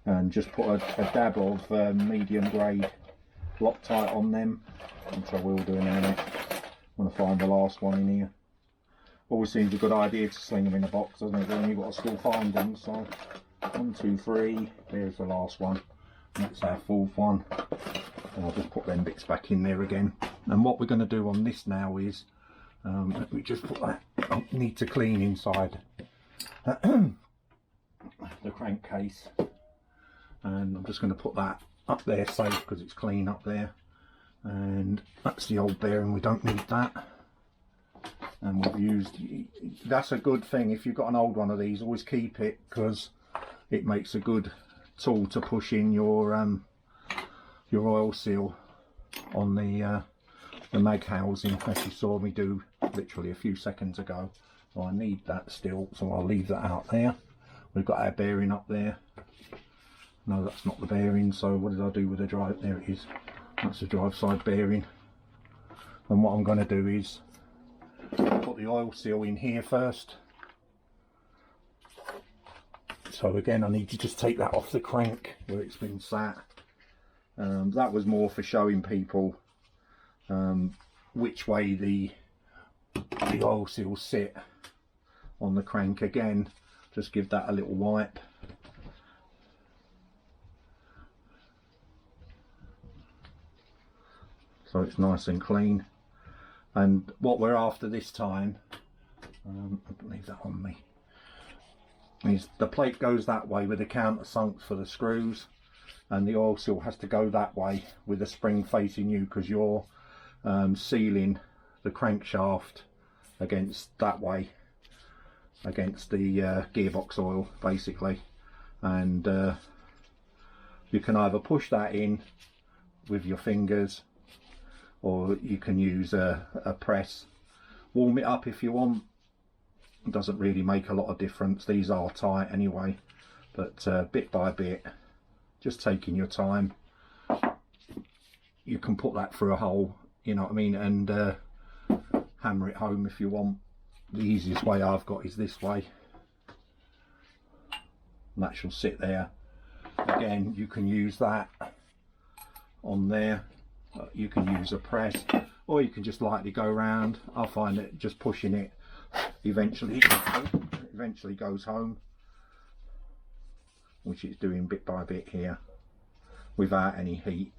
and just put a dab of medium grade Loctite on them, which I will do in a minute. I'm going to find the last one in here. Always seems a good idea to sling them in a box, doesn't it? Then you've got to still find them. So 1, 2, 3, there's the last one. That's our fourth one. And I'll just put them bits back in there again. And what we're going to do on this now is, let me just put that, I need to clean inside the crankcase. And I'm just going to put that up there safe because it's clean up there. And that's the old bearing, we don't need that. And we've used, that's a good thing, if you've got an old one of these, always keep it, because it makes a good tool to push in your oil seal on the mag housing, as you saw me do literally a few seconds ago. So I need that still, so I'll leave that out there. We've got our bearing up there. No, that's not the bearing, so what did I do with the drive? There it is. That's the drive side bearing. And what I'm going to do is put the oil seal in here first. So again, I need to just take that off the crank where it's been sat. That was more for showing people which way the oil seals sit on the crank. Again, just give that a little wipe. So it's nice and clean. And what we're after this time, I'll leave that on me, is the plate goes that way with the countersunks for the screws, and the oil seal has to go that way with the spring facing you, because you're sealing the crankshaft against that way, against the gearbox oil basically. And you can either push that in with your fingers, or you can use a press. Warm it up if you want. It doesn't really make a lot of difference. These are tight anyway, but bit by bit, just taking your time. You can put that through a hole, you know what I mean, and hammer it home if you want. The easiest way I've got is this way. And that shall sit there. Again, you can use that on there. You can use a press, or you can just lightly go around. I find that just pushing it eventually goes home, which it's doing bit by bit here without any heat.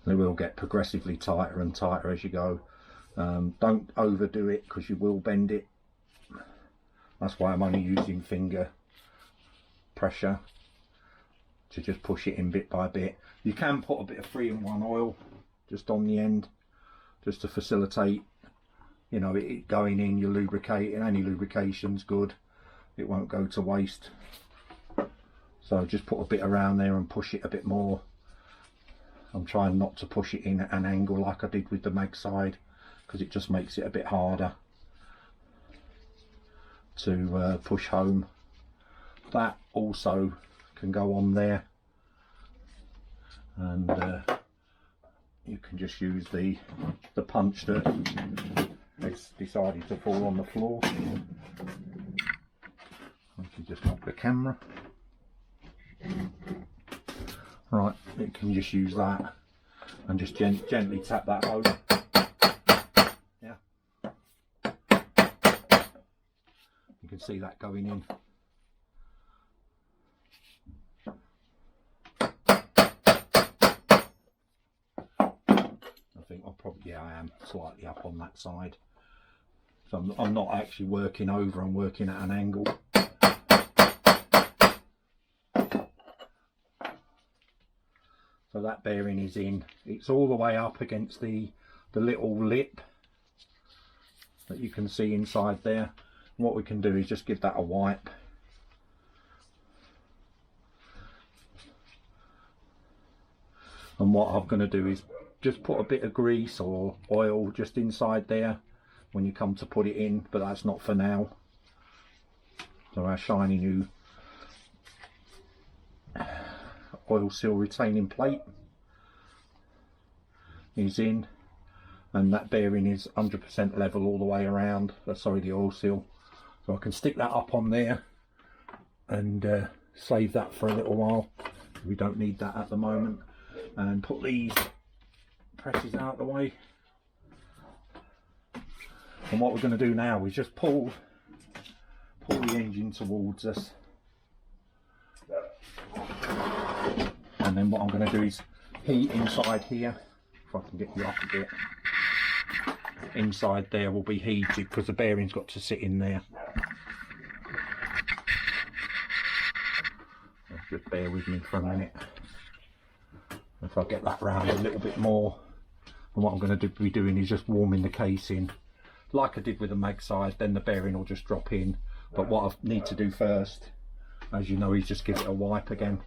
They will get progressively tighter and tighter as you go. Don't overdo it, because you will bend it. That's why I'm only using finger pressure to just push it in bit by bit. You can put a bit of 3-in-1 oil just on the end, just to facilitate, you know, it going in, you're lubricating. Any lubrication's good, it won't go to waste. So just put a bit around there and push it a bit more. I'm trying not to push it in at an angle like I did with the mag side, because it just makes it a bit harder to push home. That also can go on there, and you can just use the punch that has decided to fall on the floor. I can just knock the camera. Right, you can just use that and just gently tap that home. Yeah. You can see that going in. I think I'll probably, yeah, I am slightly up on that side. So I'm not actually working over, I'm working at an angle. So that bearing is in. It's all the way up against the little lip that you can see inside there. And what we can do is just give that a wipe. And what I'm going to do is just put a bit of grease or oil just inside there when you come to put it in, but that's not for now. So our shiny new oil seal retaining plate is in, and that bearing is 100% level all the way around. Sorry, the oil seal. So I can stick that up on there and save that for a little while. We don't need that at the moment. And put these presses out of the way. And what we're going to do now is just pull the engine towards us. And then what I'm going to do is heat inside here. If I can get you up a bit. Inside there will be heated because the bearing's got to sit in there. Just bear with me for a minute. If I get that round a little bit more, and what I'm going to be doing is just warming the casing like I did with the mag side, then the bearing will just drop in. But what I need to do first, as you know, is just give it a wipe again.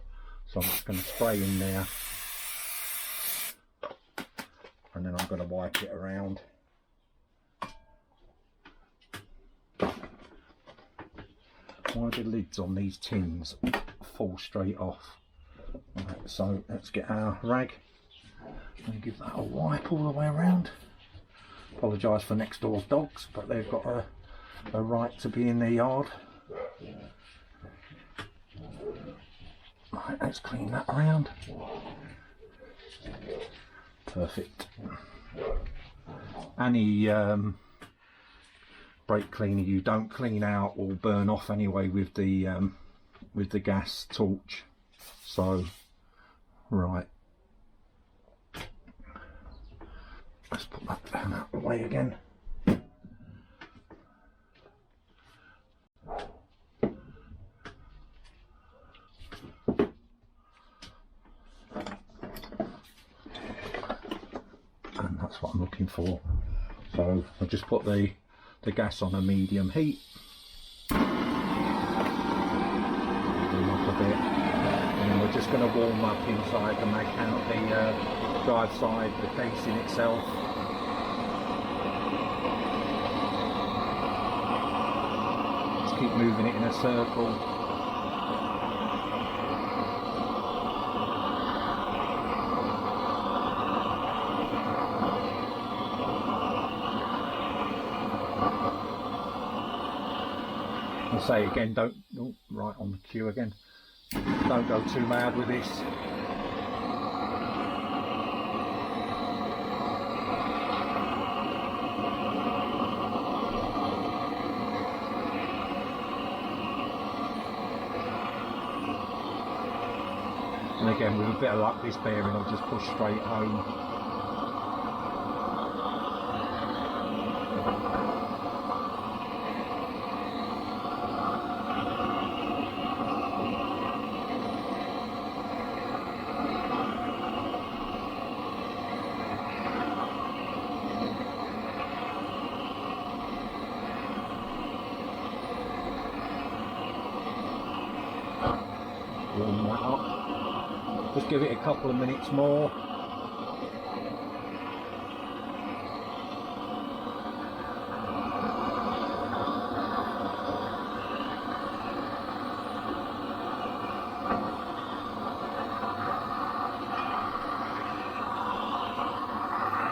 So I'm just going to spray in there, and then I'm going to wipe it around. Why do the lids on these tins fall straight off? Right, so let's get our rag and give that a wipe all the way around. Apologise for next door's dogs, but they've got a right to be in their yard. Right, let's clean that around. Perfect. Any brake cleaner you don't clean out will burn off anyway with the gas torch. So, right, let's put that down out of the way again. And that's what I'm looking for. So I'll just put the gas on a medium heat. Warm up a bit. And then we're just going to warm up inside the mag out, the drive side, the casing itself. Just keep moving it in a circle. I'll say again, don't, oh, right on the cue again, don't go too mad with this. And again, with a bit of luck, this bearing will just push straight home. Warm that up. Just give it a couple of minutes more.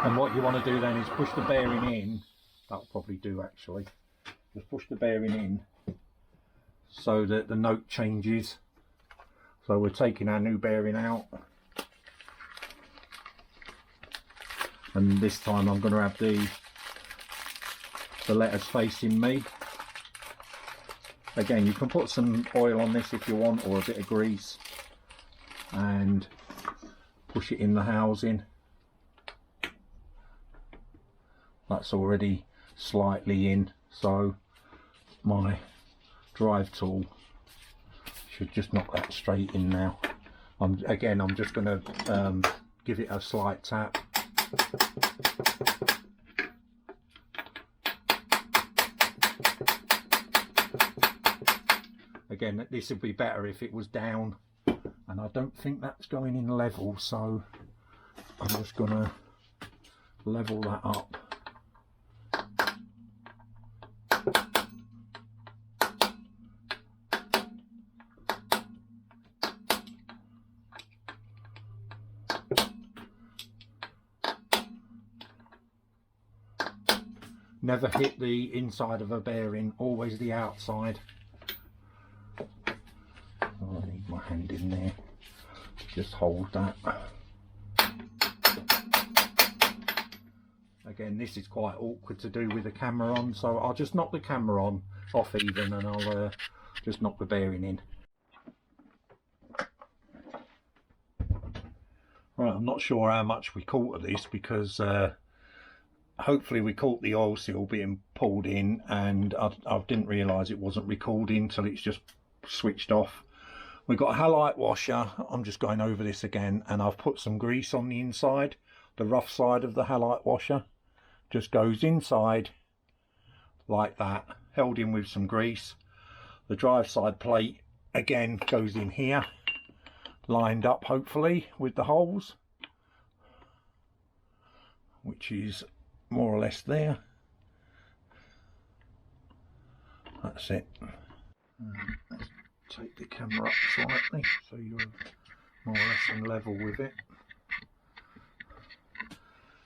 And what you want to do then is push the bearing in. That'll probably do actually. Just push the bearing in so that the note changes. So we're taking our new bearing out, and this time I'm going to have the letters facing me. Again, you can put some oil on this if you want, or a bit of grease, and push it in the housing. That's already slightly in, so my drive tool should just knock that straight in now. I'm just going to give it a slight tap. Again, this would be better if it was down, and I don't think that's going in level, so I'm just going to level that up. never hit the inside of a bearing, always the outside. Oh, I need my hand in there to just hold that. Again, this is quite awkward to do with the camera on, so I'll just knock the camera on off even, and I'll just knock the bearing in. Right, I'm not sure how much we caught of this, because hopefully we caught the oil seal being pulled in, and I didn't realise it wasn't recording until it's just switched off. We've got a halite washer. I'm just going over this again, and I've put some grease on the inside. The rough side of the halite washer just goes inside like that, held in with some grease. The drive side plate again goes in here, lined up hopefully with the holes, which is more or less there. That's it. Let's take the camera up slightly so you're more or less in level with it.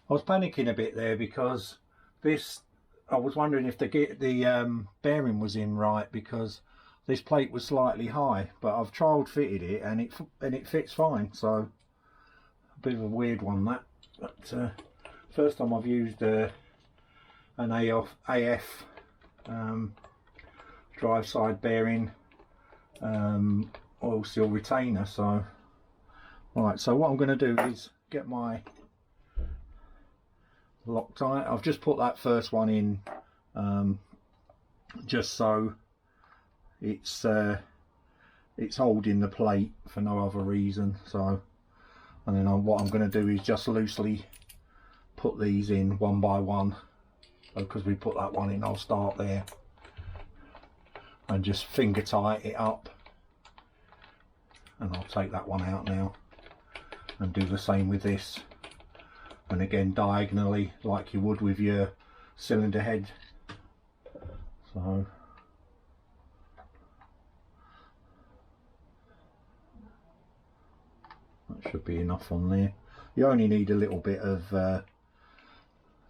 I was panicking a bit there because I was wondering if the bearing was in right, because this plate was slightly high, but I've trial fitted it and it fits fine. So a bit of a weird one that, but first time I've used an AF drive side bearing oil seal retainer. So right, so what I'm going to do is get my Loctite. I've just put that first one in just so it's holding the plate for no other reason. So, and then what I'm going to do is just loosely put these in one by one, because we put that one in. I'll start there and just finger tight it up, and I'll take that one out now and do the same with this, and again diagonally like you would with your cylinder head. So that should be enough on there. You only need a little bit of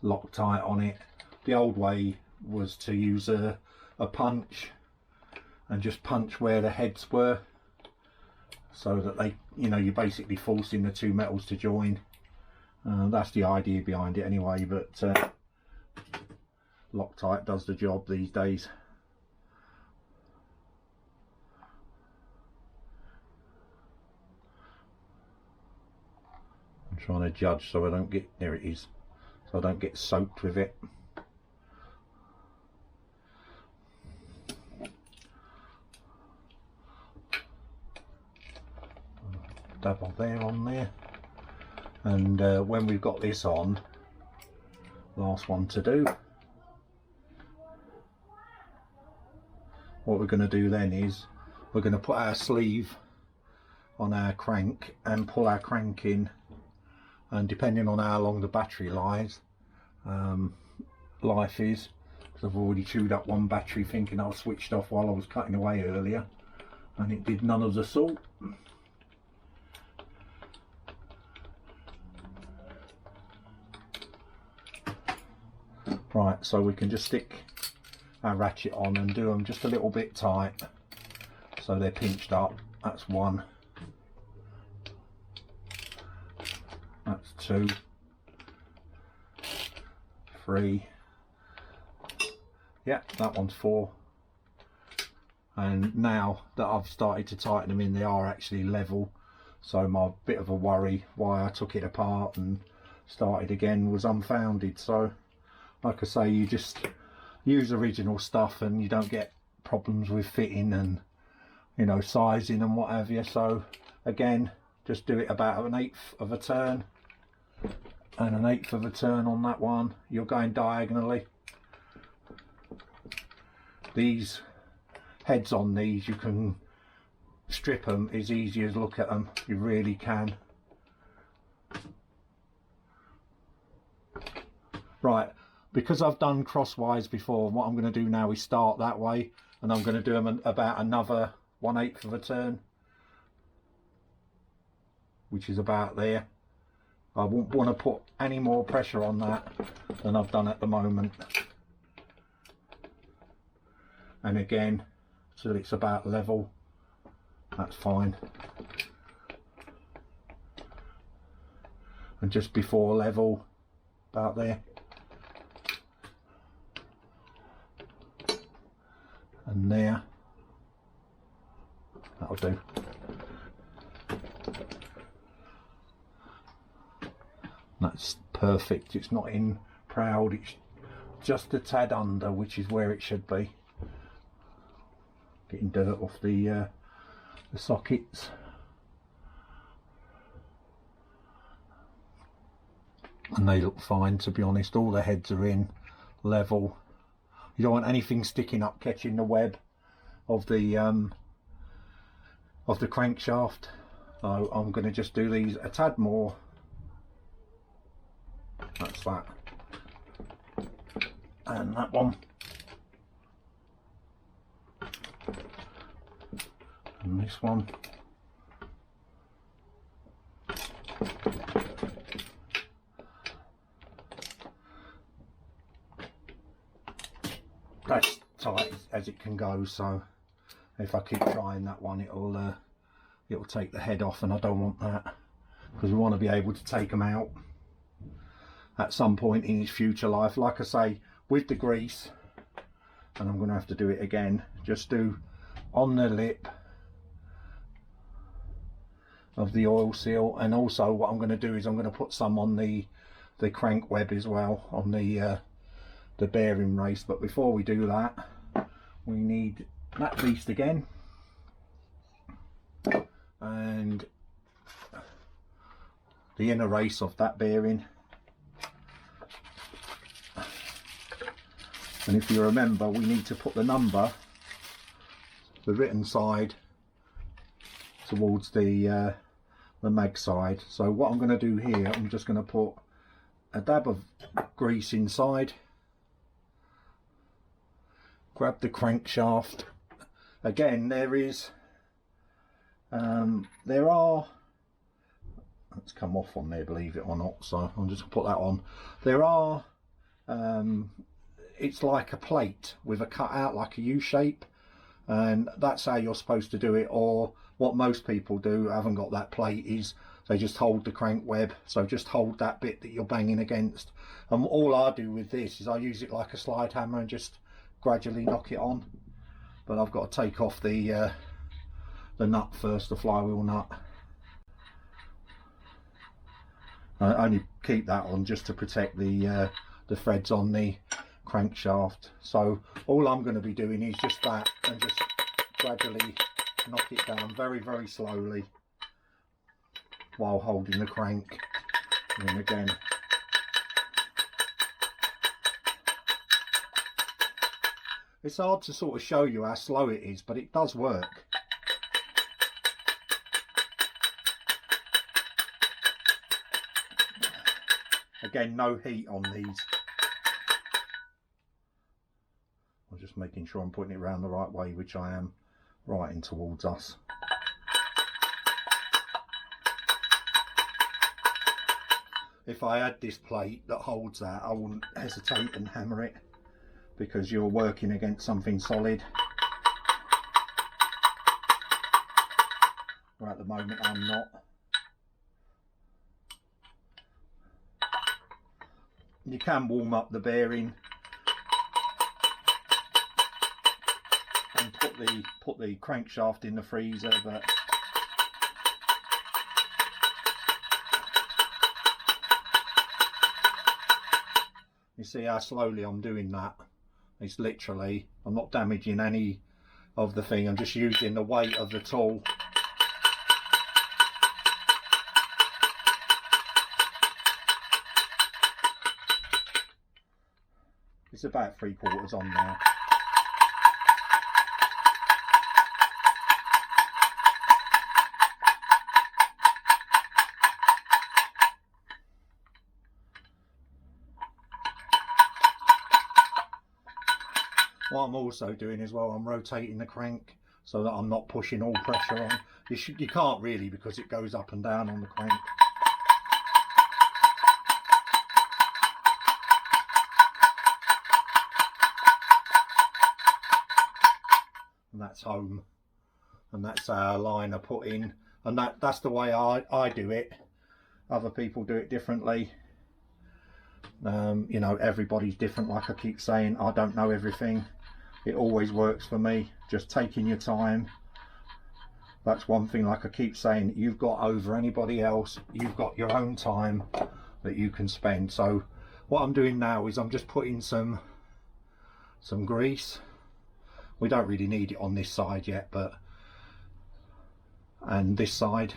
Loctite on it. The old way was to use a punch and just punch where the heads were, so that they, you know, you're basically forcing the two metals to join. That's the idea behind it anyway, but Loctite does the job these days. I'm trying to judge so I don't get, there it is, so I don't get soaked with it. Double there on there, and when we've got this on, last one to do, what we're going to do then is we're going to put our sleeve on our crank and pull our crank in, and depending on how long the battery life is, because I've already chewed up one battery thinking I was switched off while I was cutting away earlier, and it did none of the sort. Right, so we can just stick our ratchet on and do them just a little bit tight so they're pinched up. That's one, that's two, three, yeah, that one's four. And now that I've started to tighten them in, they are actually level. So my bit of a worry why I took it apart and started again was unfounded. So like I say, you just use original stuff and you don't get problems with fitting and, you know, sizing and what have you. So again, just do it about 1/8 of a turn and 1/8 of a turn on that one. You're going diagonally. These heads on these, you can strip them as easy as look at them. You really can. Right, because I've done crosswise before, what I'm going to do now is start that way, and I'm going to do them about another 1/8 of a turn, which is about there. I won't want to put any more pressure on that than I've done at the moment. and again till it's about level. That's fine. And just before level, about there. And there. That'll do. That's perfect. It's not in proud, it's just a tad under, which is where it should be. Getting dirt off the sockets. And they look fine, to be honest. All the heads are in level. You don't want anything sticking up catching the web of the crankshaft. So I'm going to just do these a tad more. That's that. And that one. And this one. That's tight as it can go, so if I keep trying that one, it'll take the head off, and I don't want that, because we want to be able to take them out at some point in his future life. Like I say, with the grease, and I'm going to have to do it again, just do on the lip of the oil seal, and also what I'm going to do is I'm going to put some on the crank web as well, on the bearing race. But before we do that, we need that beast again, and the inner race of that bearing. And if you remember, we need to put the number, the written side, towards the mag side. So what I'm going to do here, I'm just going to put a dab of grease inside, grab the crankshaft. Again, there are, it's come off on there, believe it or not, so I'm just going to put that on. There are, it's like a plate with a cut out like a U shape, and that's how you're supposed to do it. Or what most people do, haven't got that plate, is they just hold the crank web. So just hold that bit that you're banging against, and all I do with this is I use it like a slide hammer and just gradually knock it on. But I've got to take off the nut first, the flywheel nut. I only keep that on just to protect the threads on the crankshaft. So all I'm going to be doing is just that, and just gradually knock it down very, very slowly while holding the crank. And again, it's hard to sort of show you how slow it is, but it does work. Again, no heat on these. I'm just making sure I'm putting it around the right way, which I am, right in towards us. If I had this plate that holds that, I wouldn't hesitate and hammer it, because you're working against something solid. Well, at the moment I'm not. You can warm up the bearing and put the crankshaft in the freezer, but you see how slowly I'm doing that. It's literally, I'm not damaging any of the thing, I'm just using the weight of the tool. It's about 3/4 on now. What I'm also doing as well, I'm rotating the crank so that I'm not pushing all pressure on. You can't really, because it goes up and down on the crank. that's home, and that's our liner put in, and that's the way I do it. Other people do it differently. You know, everybody's different. Like I keep saying, I don't know everything. It always works for me, just taking your time. That's one thing, like I keep saying, you've got over anybody else. You've got your own time that you can spend. So what I'm doing now is I'm just putting some grease. We don't really need it on this side yet, but and this side,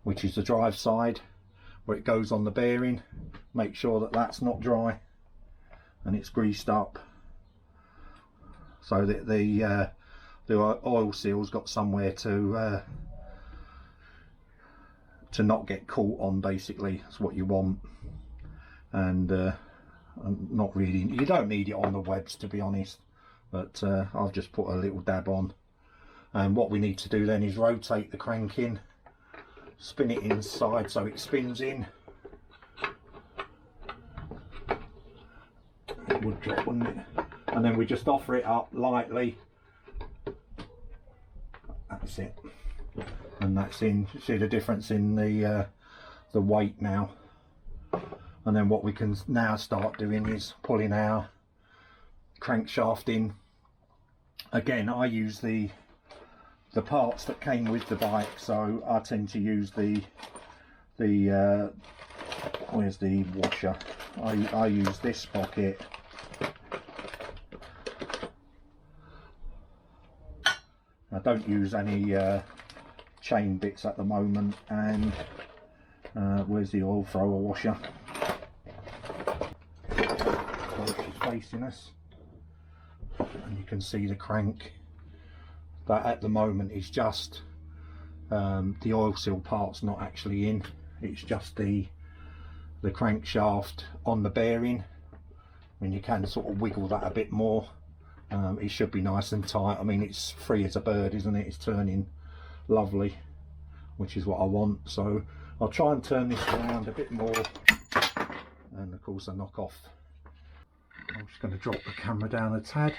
which is the drive side where it goes on the bearing, make sure that that's not dry and it's greased up, so that the oil seal's got somewhere to not get caught on. Basically, that's what you want. And not really, you don't need it on the webs, to be honest, but I've just put a little dab on. And what we need to do then is rotate the crank in, spin it inside so it spins in. It would drop, wouldn't it? And then we just offer it up lightly. That's it, and that's in. See the difference in the weight now. And then what we can now start doing is pulling our crankshaft in. Again, I use the parts that came with the bike, so I tend to use the where's the washer? I use this sprocket. I don't use any chain bits at the moment. And where's the oil thrower washer? She's facing us, and you can see the crank. That at the moment is just the oil seal part's not actually in. It's just the crankshaft on the bearing, and you can sort of wiggle that a bit more. It should be nice and tight. I mean, it's free as a bird, isn't it? It's turning lovely, which is what I want. So I'll try and turn this around a bit more, and of course I knock off. I'm just going to drop the camera down a tad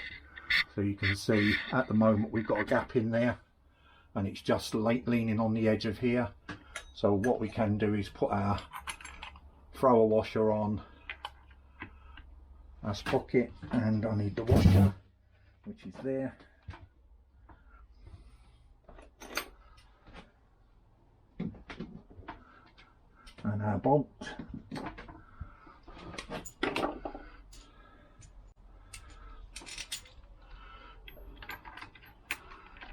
so you can see at the moment we've got a gap in there, and it's just leaning on the edge of here. So what we can do is put our thrower washer on our sprocket, and I need the washer, which is there. And our bolt.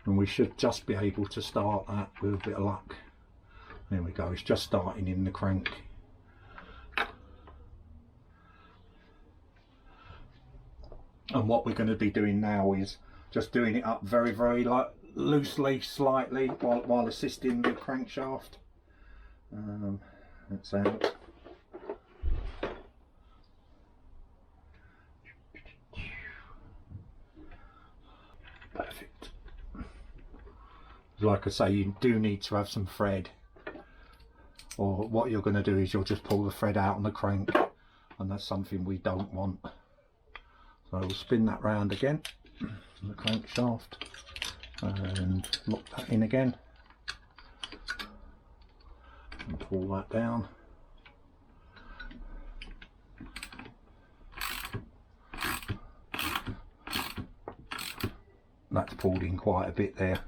And we should just be able to start that with a bit of luck. There we go, it's just starting in the crank. And what we're going to be doing now is just doing it up very, very loosely, slightly, while assisting the crankshaft. That's out. Perfect. Like I say, you do need to have some thread, or what you're going to do is you'll just pull the thread out on the crank, and that's something we don't want. So we'll spin that round again, the crankshaft, and lock that in again, and pull that down. That's pulled in quite a bit there,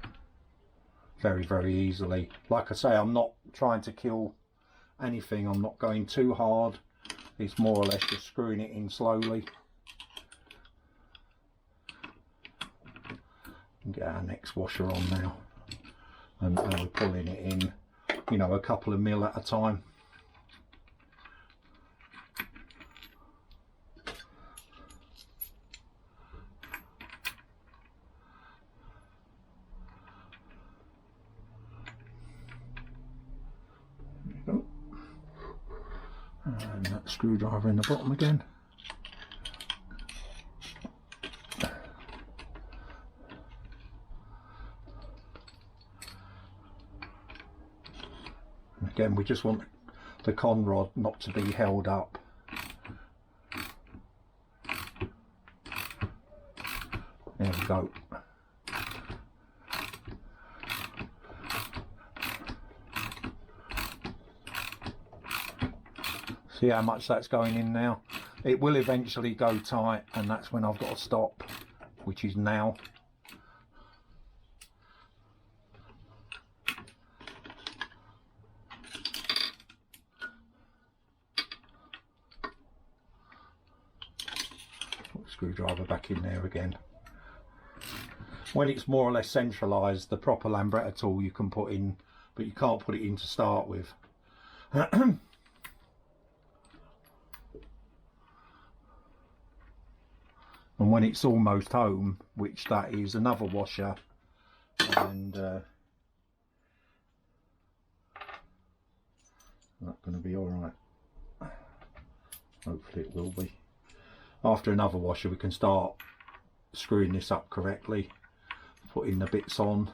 very, very easily. Like I say, I'm not trying to kill anything, I'm not going too hard, it's more or less just screwing it in slowly. Get our next washer on now, and we're pulling it in, you know, a couple of mil at a time. There we go. And that screwdriver in the bottom again. Again, we just want the con rod not to be held up. There we go. See how much that's going in now? It will eventually go tight, and that's when I've got to stop, which is now. Put the screwdriver back in there again. When it's more or less centralised, the proper Lambretta tool you can put in, but you can't put it in to start with. And when it's almost home, which that is, another washer, and that's going to be all right. Hopefully it will be. After another washer, we can start screwing this up correctly, putting the bits on.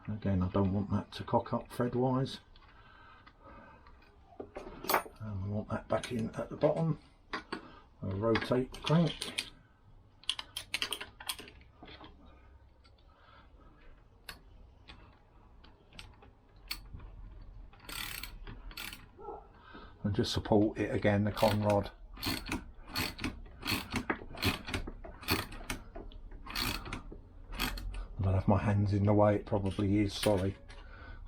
Again, I don't want that to cock up thread wise, and we want that back in at the bottom. I'll rotate the crank. And just support it again, the con rod. I don't have my hands in the way, it probably is, sorry.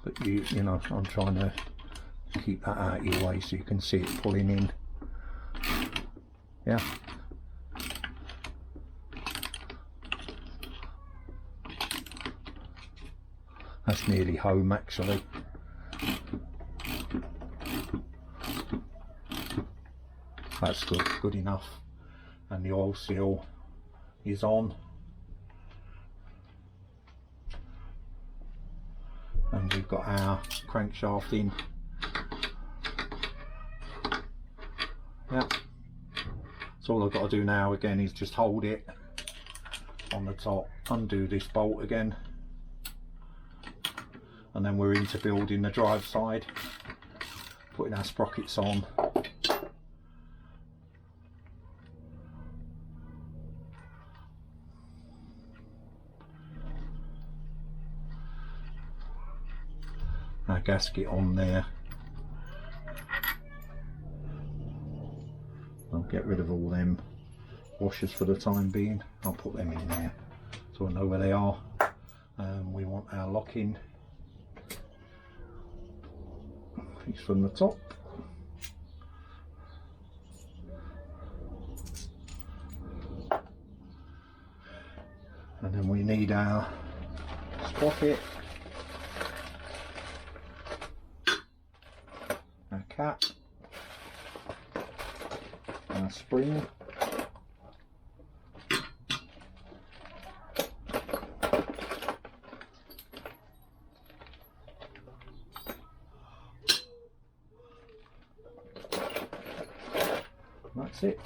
But you know, I'm trying to keep that out of your way so you can see it pulling in. Yeah. That's nearly home actually. That's good enough. And the oil seal is on. And we've got our crankshaft in. Yeah. So all I've got to do now again is just hold it on the top, undo this bolt again, and then we're into building the drive side, putting our sprockets on. Our gasket on there. I'll get rid of all them washers for the time being. I'll put them in there so I know where they are. We want our locking piece from the top. And then we need our sprocket, our cap, our spring, that's it.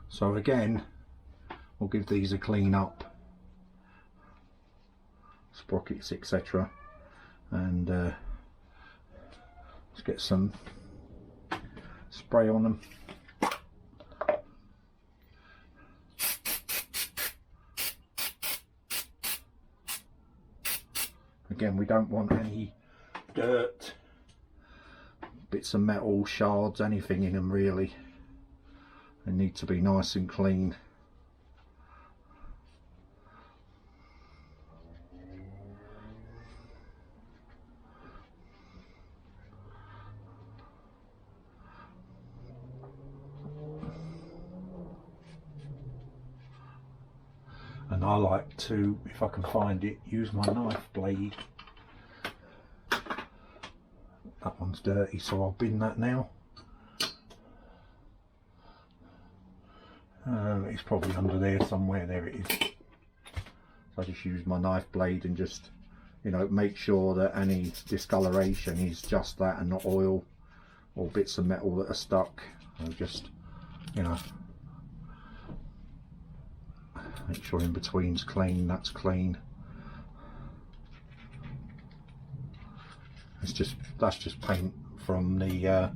So again, we'll give these a clean up, sprockets, etc., and let's get some spray on them. Again, we don't want any dirt, bits of metal, shards, anything in them really. They need to be nice and clean. And I like to, if I can find it, use my knife blade. That one's dirty, so I'll bin that now. It's probably under there somewhere. There it is. So I just use my knife blade and just, you know, make sure that any discoloration is just that and not oil or bits of metal that are stuck. I'll just, you know, make sure in between's clean, that's clean. It's just, that's just paint from the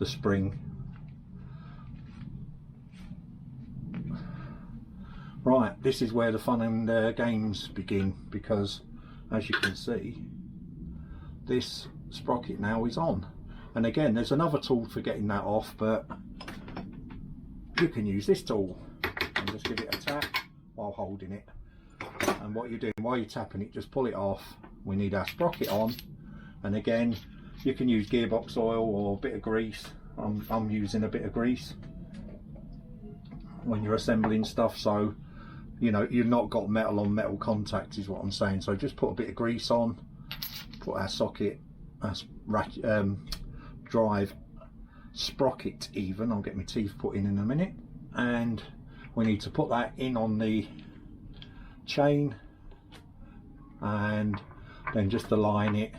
spring. Right, this is where the fun and games begin, because as you can see, this sprocket now is on. And again, there's another tool for getting that off, but you can use this tool and just give it a tap while holding it. And what you're doing while you're tapping it, just pull it off. We need our sprocket on, and again, you can use gearbox oil or a bit of grease. I'm using a bit of grease when you're assembling stuff, so you know you've not got metal on metal contact is what I'm saying. So just put a bit of grease on, put our socket, our drive sprocket even, I'll get my teeth put in a minute, and we need to put that in on the chain and then just align it,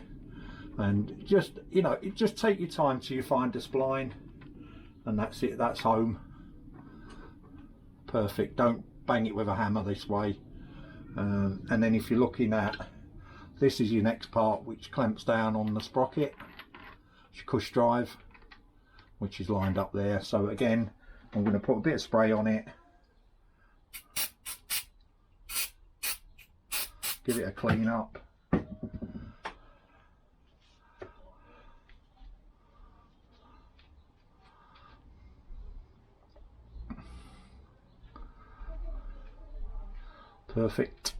and just, you know, just take your time till you find the spline, and that's it, that's home. Perfect. Don't bang it with a hammer this way. And then if you're looking at, this is your next part which clamps down on the sprocket, it's your cush drive, which is lined up there. So again, I'm going to put a bit of spray on it, give it a clean up. Perfect.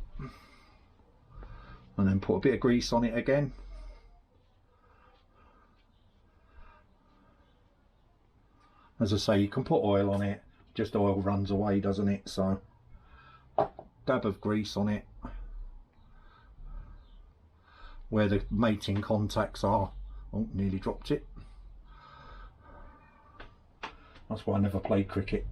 And then put a bit of grease on it again. As I say, you can put oil on it, just oil runs away, doesn't it? So dab of grease on it where the mating contacts are. Oh, nearly dropped it. That's why I never played cricket.